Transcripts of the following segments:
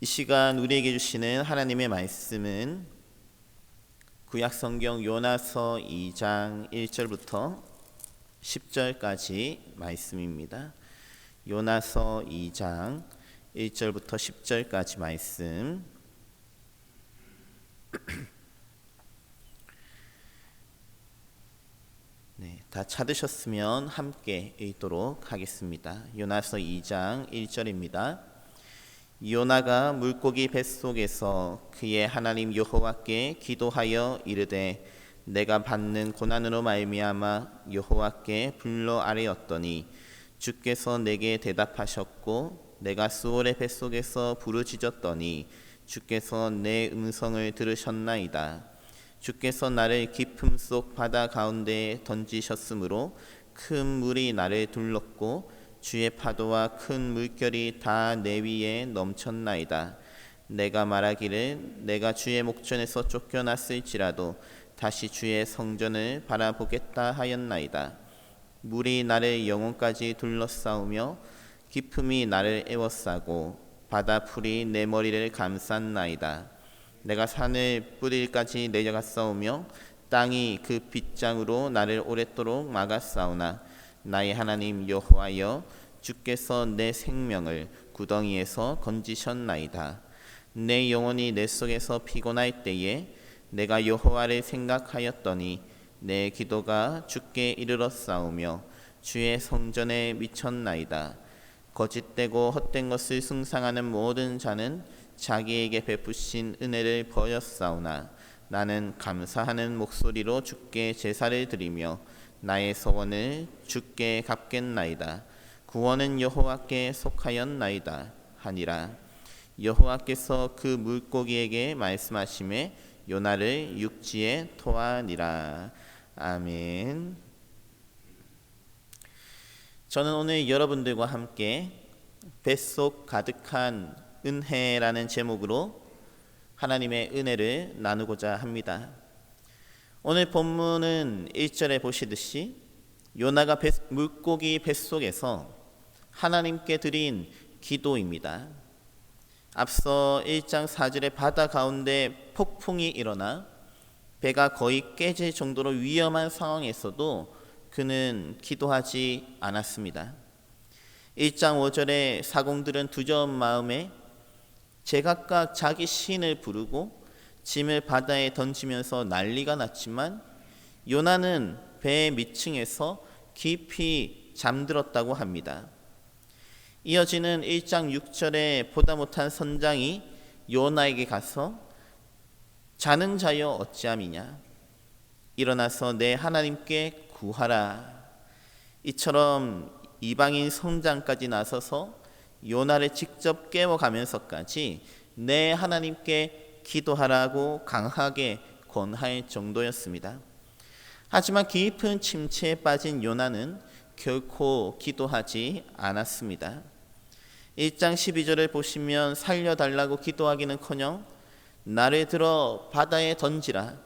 이 시간 우리에게 주시는 하나님의 말씀은 구약성경 요나서 2장 1절부터 10절까지 말씀입니다. 요나서 2장 1절부터 10절까지 말씀. 다 찾으셨으면 함께 읽도록 하겠습니다. 요나서 2장 1절입니다. 요나가 물고기 뱃속에서 그의 하나님 여호와께 기도하여 이르되 내가 받는 고난으로 말미암아 여호와께 불러 아뢰었더니 주께서 내게 대답하셨고 내가 수월의 뱃속에서 부르짖었더니 주께서 내 음성을 들으셨나이다. 주께서 나를 깊음 속 바다 가운데에 던지셨으므로 큰 물이 나를 둘렀고 주의 파도와 큰 물결이 다 내 위에 넘쳤나이다. 내가 말하기를 내가 주의 목전에서 쫓겨났을지라도 다시 주의 성전을 바라보겠다 하였나이다. 물이 나를 영혼까지 둘러싸우며 깊음이 나를 에워싸고 바다 풀이 내 머리를 감쌌나이다. 내가 산을 뿌리까지 내려갔사오며 땅이 그 빗장으로 나를 오랫도록 막았사오나 나의 하나님 여호와여 주께서 내 생명을 구덩이에서 건지셨나이다. 내 영혼이 내 속에서 피곤할 때에 내가 여호와를 생각하였더니 내 기도가 주께 이르렀사오며 주의 성전에 미쳤나이다. 거짓되고 헛된 것을 숭상하는 모든 자는 자기에게 베푸신 은혜를 버렸사오나 나는 감사하는 목소리로 주께 제사를 드리며 나의 소원을 주께 갚겠나이다. 구원은 여호와께 속하였나이다 하니라. 여호와께서 그 물고기에게 말씀하시매 요나를 육지에 토하니라. 아멘. 저는 오늘 여러분들과 함께 뱃속 가득한 은혜라는 제목으로 하나님의 은혜를 나누고자 합니다. 오늘 본문은 1절에 보시듯이 요나가 물고기 뱃속에서 하나님께 드린 기도입니다. 앞서 1장 4절에 바다 가운데 폭풍이 일어나 배가 거의 깨질 정도로 위험한 상황에서도 그는 기도하지 않았습니다. 1장 5절에 사공들은 두려운 마음에 제각각 자기 신을 부르고 짐을 바다에 던지면서 난리가 났지만 요나는 배 밑층에서 깊이 잠들었다고 합니다. 이어지는 1장 6절에 보다 못한 선장이 요나에게 가서 자는 자여 어찌함이냐 일어나서 내 하나님께 구하라. 이처럼 이방인 선장까지 나서서 요나를 직접 깨워가면서까지 내 하나님께 기도하라고 강하게 권할 정도였습니다. 하지만 깊은 침체에 빠진 요나는 결코 기도하지 않았습니다. 1장 12절을 보시면 살려달라고 기도하기는커녕 나를 들어 바다에 던지라.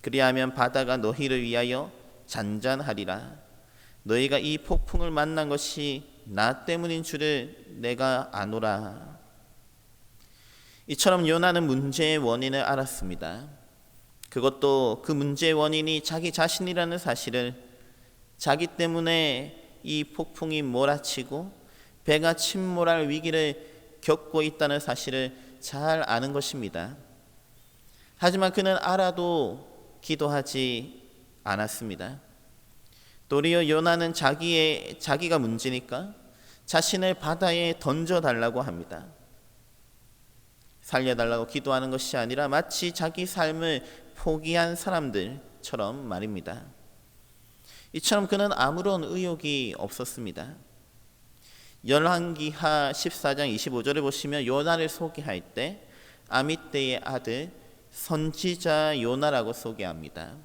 그리하면 바다가 너희를 위하여 잔잔하리라. 너희가 이 폭풍을 만난 것이 나 때문인 줄을 내가 아노라. 이처럼 요나는 문제의 원인을 알았습니다. 그것도 그 문제의 원인이 자기 자신이라는 사실을, 자기 때문에 이 폭풍이 몰아치고 배가 침몰할 위기를 겪고 있다는 사실을 잘 아는 것입니다. 하지만 그는 알아도 기도하지 않았습니다. 도리어 요나는 자기가 문제니까 자신을 바다에 던져달라고 합니다. 살려달라고 기도하는 것이 아니라 마치 자기 삶을 포기한 사람들처럼 말입니다. 이처럼 그는 아무런 의욕이 없었습니다. 열왕기하 14장 25절을 보시면 요나를 소개할 때 아미떼의 아들 선지자 요나라고 소개합니다.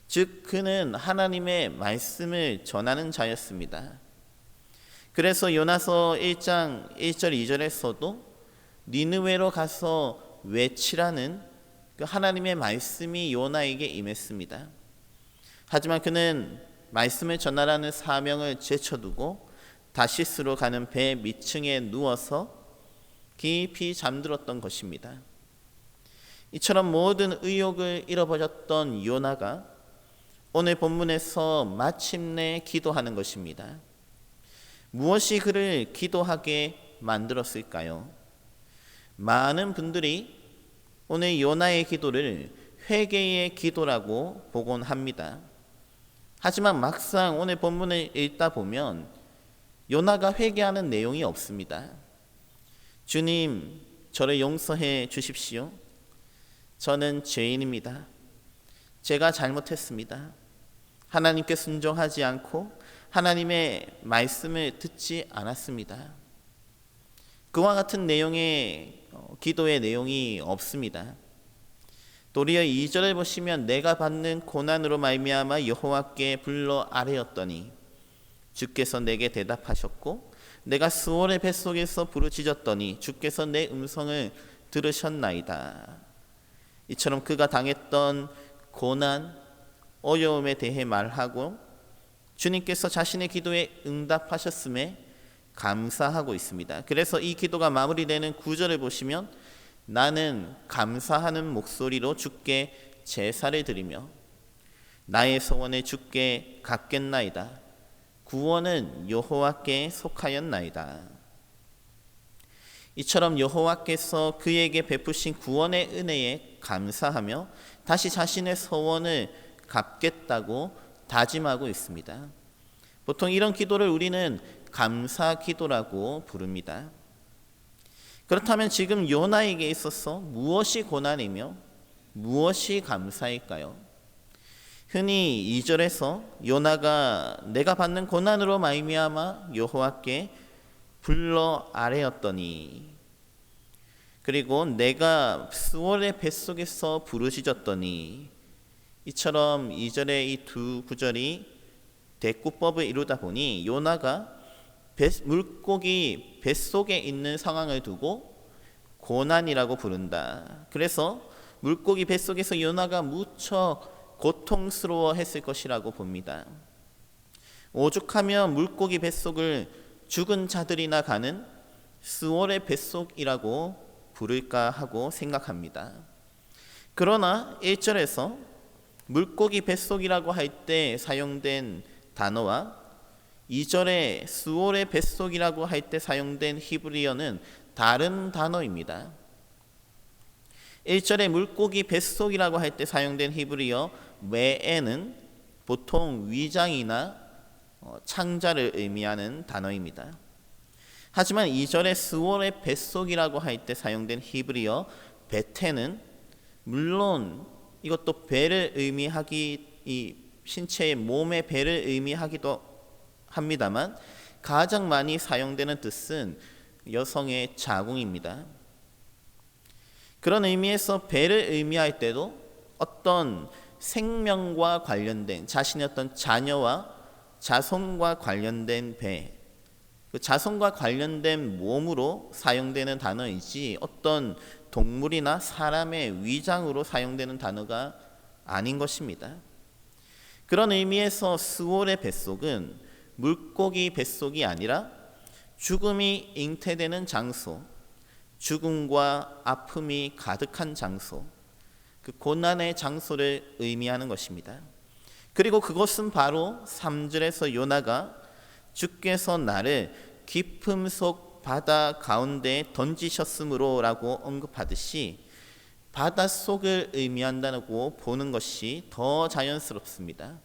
즉 그는 하나님의 말씀을 전하는 자였습니다. 그래서 요나서 1장 1절 2절에서도 니느웨로 가서 외치라는 그 하나님의 말씀이 요나에게 임했습니다. 하지만 그는 말씀을 전하라는 사명을 제쳐두고 다시스로 가는 배 밑층에 누워서 깊이 잠들었던 것입니다. 이처럼 모든 의욕을 잃어버렸던 요나가 오늘 본문에서 마침내 기도하는 것입니다. 무엇이 그를 기도하게 만들었을까요? 많은 분들이 오늘 요나의 기도를 회개의 기도라고 보곤 합니다. 하지만 막상 오늘 본문을 읽다 보면 요나가 회개하는 내용이 없습니다. 주님, 저를 용서해 주십시오. 저는 죄인입니다. 제가 잘못했습니다. 하나님께 순종하지 않고 하나님의 말씀을 듣지 않았습니다. 그와 같은 내용의 기도의 내용이 없습니다. 도리어 2절을 보시면 내가 받는 고난으로 말미암아 여호와께 불러 아뢰었더니 주께서 내게 대답하셨고 내가 스올의 뱃속에서 부르짖었더니 주께서 내 음성을 들으셨나이다. 이처럼 그가 당했던 고난, 어려움에 대해 말하고 주님께서 자신의 기도에 응답하셨음에 감사하고 있습니다. 그래서 이 기도가 마무리되는 9절을 보시면 나는 감사하는 목소리로 주께 제사를 드리며 나의 소원을 주께 갚겠나이다. 구원은 여호와께 속하였나이다. 이처럼 여호와께서 그에게 베푸신 구원의 은혜에 감사하며 다시 자신의 소원을 갚겠다고 다짐하고 있습니다. 보통 이런 기도를 우리는 감사 기도라고 부릅니다. 그렇다면 지금 요나에게 있어서 무엇이 고난이며 무엇이 감사일까요? 흔히 2절에서 요나가 내가 받는 고난으로 말미암아 여호와께 불러 아뢰었더니 그리고 내가 스올의 뱃속에서 부르짖었더니 이처럼 2절의 이 두 구절이 대꾸법을 이루다 보니 요나가 물고기 뱃속에 있는 상황을 두고 고난이라고 부른다. 그래서 물고기 뱃속에서 요나가 무척 고통스러워 했을 것이라고 봅니다. 오죽하면 물고기 뱃속을 죽은 자들이나 가는 스올의 뱃속이라고 부를까 하고 생각합니다. 그러나 1절에서 물고기 뱃속이라고 할 때 사용된 단어와 2절에 스올의 뱃속이라고 할 때 사용된 히브리어는 다른 단어입니다. 1절에 물고기 뱃속이라고 할 때 사용된 히브리어 메에는 보통 위장이나 창자를 의미하는 단어입니다. 하지만 2절에 스올의 뱃속이라고 할 때 사용된 히브리어 베테는 물론 이것도 배를 의미하기 이 신체의 몸의 배를 의미하기도 합니다만 가장 많이 사용되는 뜻은 여성의 자궁입니다. 그런 의미에서 배를 의미할 때도 어떤 생명과 관련된 자신의 어떤 자녀와 자손과 관련된 배, 그 자손과 관련된 몸으로 사용되는 단어이지 어떤 동물이나 사람의 위장으로 사용되는 단어가 아닌 것입니다. 그런 의미에서 스올의 뱃속은 물고기 뱃속이 아니라 죽음이 잉태되는 장소, 죽음과 아픔이 가득한 장소, 그 고난의 장소를 의미하는 것입니다. 그리고 그것은 바로 3절에서 요나가 주께서 나를 깊음 속 바다 가운데 던지셨으므로 라고 언급하듯이 바닷속을 의미한다고 보는 것이 더 자연스럽습니다.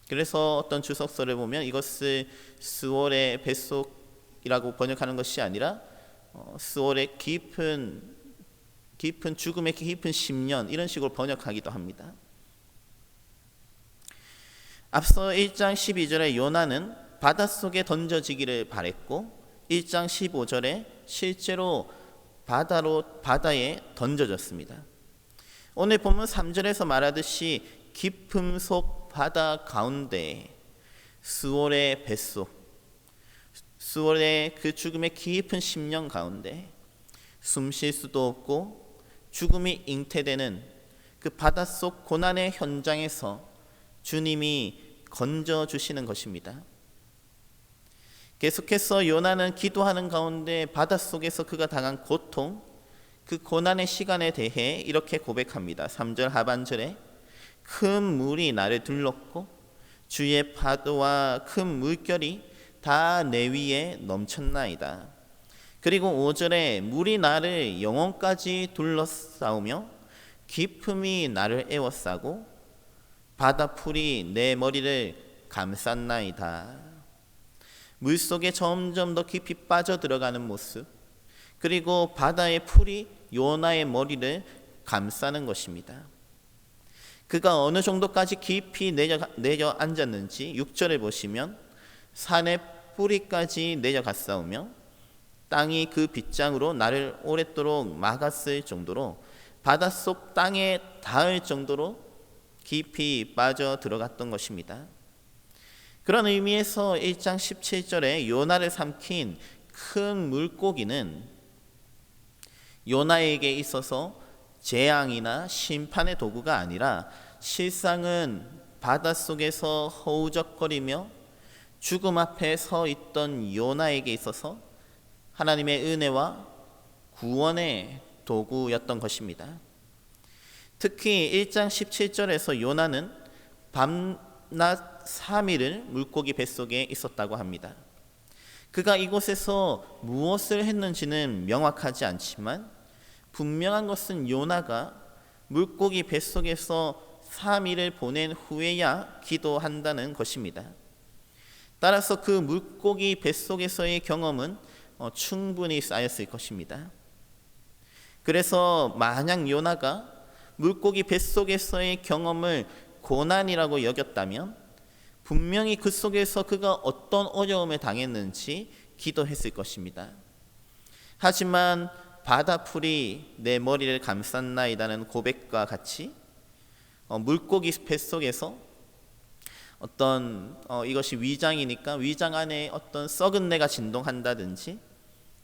그래서 어떤 주석서를 보면 이것을 스올의 뱃속이라고 번역하는 것이 아니라 스올의 깊은 죽음의 깊은 10년 이런 식으로 번역하기도 합니다. 앞서 1장 12절에 요나는 바닷속에 던져지기를 바랬고 1장 15절에 실제로 바다에 던져졌습니다. 오늘 본문 3절에서 말하듯이 깊음 속 바다 가운데 스올의 뱃속, 스올의 그 죽음의 깊은 10년 가운데 숨 쉴 수도 없고 죽음이 잉태되는 그 바닷속 고난의 현장에서 주님이 건져주시는 것입니다. 계속해서 요나는 기도하는 가운데 바닷속에서 그가 당한 고통, 그 고난의 시간에 대해 이렇게 고백합니다. 3절 하반절에 큰 물이 나를 둘렀고 주의 파도와 큰 물결이 다 내 위에 넘쳤나이다. 그리고 5절에 물이 나를 영혼까지 둘러싸우며 깊음이 나를 에워싸고 바다풀이 내 머리를 감쌌나이다. 물속에 점점 더 깊이 빠져들어가는 모습, 그리고 바다의 풀이 요나의 머리를 감싸는 것입니다. 그가 어느 정도까지 깊이 내려앉았는지 6절에 보시면 산의 뿌리까지 내려갔사오며 땅이 그 빗장으로 나를 오랫도록 막았을 정도로 바닷속 땅에 닿을 정도로 깊이 빠져 들어갔던 것입니다. 그런 의미에서 1장 17절에 요나를 삼킨 큰 물고기는 요나에게 있어서 재앙이나 심판의 도구가 아니라 실상은 바닷속에서 허우적거리며 죽음 앞에 서 있던 요나에게 있어서 하나님의 은혜와 구원의 도구였던 것입니다. 특히 1장 17절에서 요나는 밤낮 3일을 물고기 뱃속에 있었다고 합니다. 그가 이곳에서 무엇을 했는지는 명확하지 않지만 분명한 것은 요나가 물고기 뱃속에서 3일을 보낸 후에야 기도한다는 것입니다. 따라서 그 물고기 뱃속에서의 경험은 충분히 쌓였을 것입니다. 그래서 만약 요나가 물고기 뱃속에서의 경험을 고난이라고 여겼다면 분명히 그 속에서 그가 어떤 어려움을 당했는지 기도했을 것입니다. 하지만 바다풀이 내 머리를 감쌌나이다는 고백과 같이 물고기 뱃속에서 이것이 위장이니까 위장 안에 어떤 썩은 내가 진동한다든지,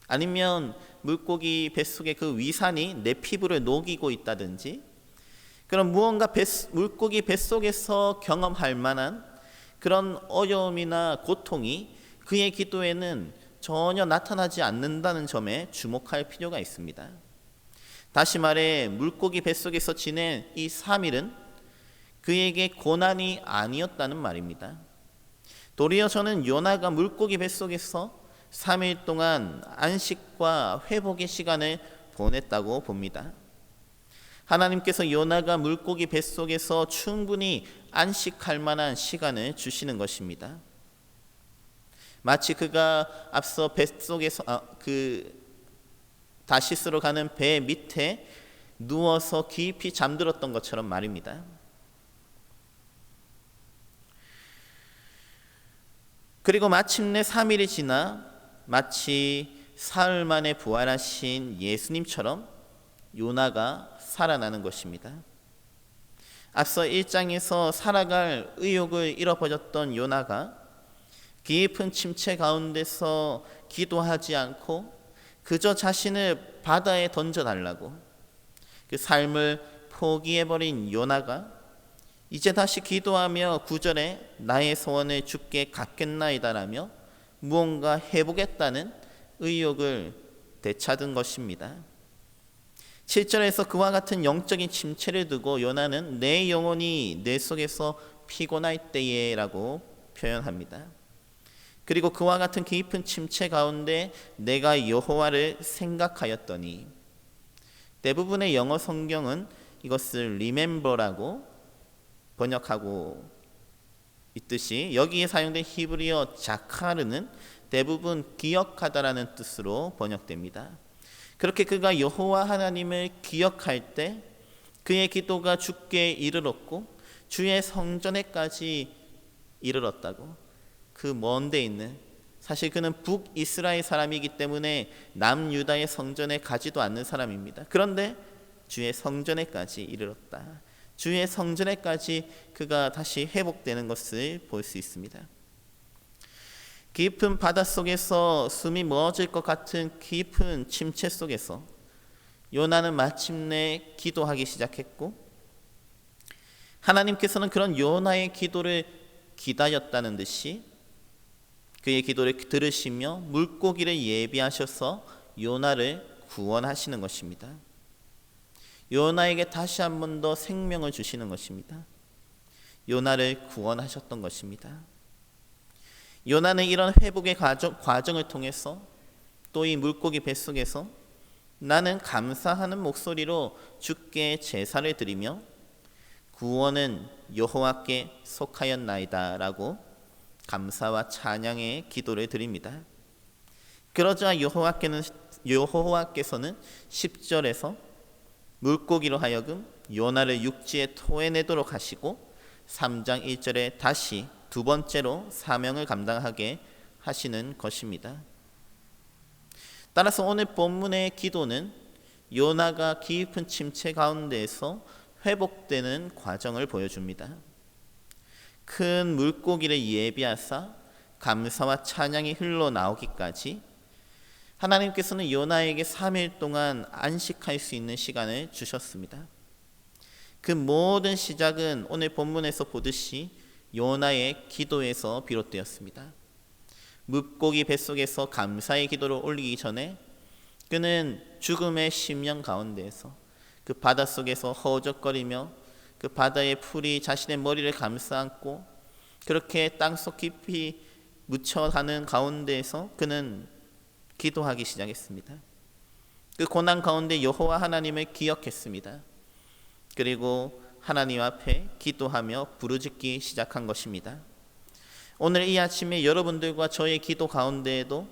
아니면 물고기 뱃속에 그 위산이 내 피부를 녹이고 있다든지, 그런 무언가 물고기 뱃속에서 경험할 만한 그런 어려움이나 고통이 그의 기도에는 전혀 나타나지 않는다는 점에 주목할 필요가 있습니다. 다시 말해 물고기 뱃속에서 지낸 이 3일은 그에게 고난이 아니었다는 말입니다. 도리어 저는 요나가 물고기 뱃속에서 3일 동안 안식과 회복의 시간을 보냈다고 봅니다. 하나님께서 요나가 물고기 뱃속에서 충분히 안식할 만한 시간을 주시는 것입니다. 마치 그가 앞서 뱃속에서 다시스로 가는 배 밑에 누워서 깊이 잠들었던 것처럼 말입니다. 그리고 마침내 3일이 지나 마치 사흘 만에 부활하신 예수님처럼 요나가 살아나는 것입니다. 앞서 1장에서 살아갈 의욕을 잃어버렸던 요나가 깊은 침체 가운데서 기도하지 않고 그저 자신을 바다에 던져달라고 그 삶을 포기해버린 요나가 이제 다시 기도하며 9절에 나의 소원을 주께 갚겠나이다라며 무언가 해보겠다는 의욕을 되찾은 것입니다. 7절에서 그와 같은 영적인 침체를 두고 요나는 내 영혼이 내 속에서 피곤할 때에 라고 표현합니다. 그리고 그와 같은 깊은 침체 가운데 내가 여호와를 생각하였더니, 대부분의 영어 성경은 이것을 remember라고 번역하고 있듯이 여기에 사용된 히브리어 자카르는 대부분 기억하다라는 뜻으로 번역됩니다. 그렇게 그가 여호와 하나님을 기억할 때 그의 기도가 주께 이르렀고 주의 성전에까지 이르렀다고. 그 먼 데 있는, 사실 그는 북이스라엘 사람이기 때문에 남유다의 성전에 가지도 않는 사람입니다. 그런데 주의 성전에까지 이르렀다. 주의 성전에까지 그가 다시 회복되는 것을 볼 수 있습니다. 깊은 바닷속에서 숨이 멎을 것 같은 깊은 침체 속에서 요나는 마침내 기도하기 시작했고, 하나님께서는 그런 요나의 기도를 기다렸다는 듯이 그의 기도를 들으시며 물고기를 예비하셔서 요나를 구원하시는 것입니다. 요나에게 다시 한 번 더 생명을 주시는 것입니다. 요나를 구원하셨던 것입니다. 요나는 이런 회복의 과정을 통해서 또 이 물고기 뱃속에서 나는 감사하는 목소리로 주께 제사를 드리며 구원은 여호와께 속하였나이다 라고 감사와 찬양의 기도를 드립니다. 그러자 여호와께서는 10절에서 물고기로 하여금 요나를 육지에 토해내도록 하시고 3장 1절에 다시 두 번째로 사명을 감당하게 하시는 것입니다. 따라서 오늘 본문의 기도는 요나가 깊은 침체 가운데에서 회복되는 과정을 보여줍니다. 큰 물고기를 예비하사 감사와 찬양이 흘러나오기까지 하나님께서는 요나에게 3일 동안 안식할 수 있는 시간을 주셨습니다. 그 모든 시작은 오늘 본문에서 보듯이 요나의 기도에서 비롯되었습니다. 물고기 뱃속에서 감사의 기도를 올리기 전에 그는 죽음의 심령 가운데에서 그 바닷속에서 허우적거리며 그 바다의 풀이 자신의 머리를 감싸안고 그렇게 땅속 깊이 묻혀가는 가운데에서 그는 기도하기 시작했습니다. 그 고난 가운데 여호와 하나님을 기억했습니다. 그리고 하나님 앞에 기도하며 부르짖기 시작한 것입니다. 오늘 이 아침에 여러분들과 저의 기도 가운데에도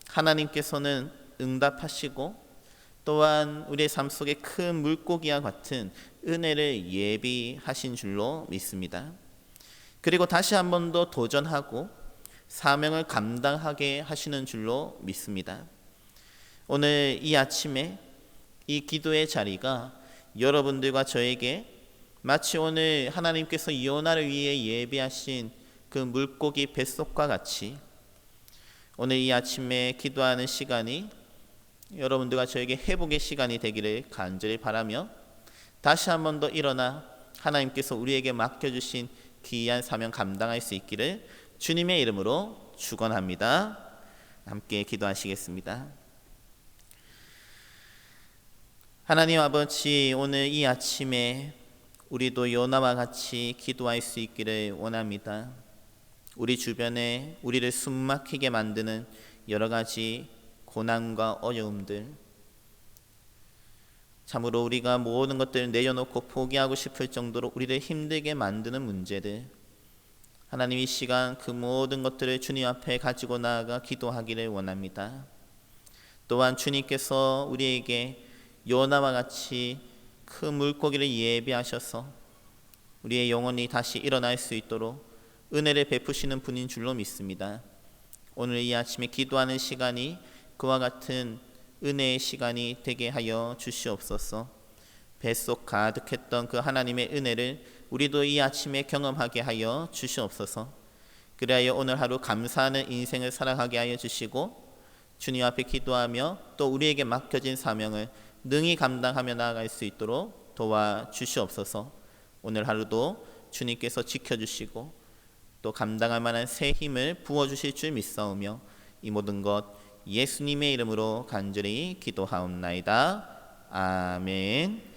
하나님께서는 응답하시고 또한 우리의 삶 속에 큰 물고기와 같은 은혜를 예비하신 줄로 믿습니다. 그리고 다시 한 번 더 도전하고 사명을 감당하게 하시는 줄로 믿습니다. 오늘 이 아침에 이 기도의 자리가 여러분들과 저에게 마치 오늘 하나님께서 요나를 위해 예비하신 그 물고기 뱃속과 같이 오늘 이 아침에 기도하는 시간이 여러분들과 저에게 회복의 시간이 되기를 간절히 바라며 다시 한 번 더 일어나 하나님께서 우리에게 맡겨주신 귀한 사명 감당할 수 있기를 주님의 이름으로 축원합니다. 함께 기도하시겠습니다. 하나님 아버지, 오늘 이 아침에 우리도 요나와 같이 기도할 수 있기를 원합니다. 우리 주변에 우리를 숨막히게 만드는 여러 가지 고난과 어려움들, 참으로 우리가 모든 것들을 내려놓고 포기하고 싶을 정도로 우리를 힘들게 만드는 문제들, 하나님 이 시간 그 모든 것들을 주님 앞에 가지고 나아가 기도하기를 원합니다. 또한 주님께서 우리에게 요나와 같이 큰 물고기를 예비하셔서 우리의 영혼이 다시 일어날 수 있도록 은혜를 베푸시는 분인 줄로 믿습니다. 오늘 이 아침에 기도하는 시간이 그와 같은 은혜의 시간이 되게 하여 주시옵소서. 뱃속 가득했던 그 하나님의 은혜를 우리도 이 아침에 경험하게 하여 주시옵소서. 그리하여 오늘 하루 감사하는 인생을 살아가게 하여 주시고 주님 앞에 기도하며 또 우리에게 맡겨진 사명을 능히 감당하며 나아갈 수 있도록 도와주시옵소서. 오늘 하루도 주님께서 지켜주시고 또 감당할 만한 새 힘을 부어주실 줄 믿사오며 이 모든 것 예수님의 이름으로 간절히 기도하옵나이다. 아멘.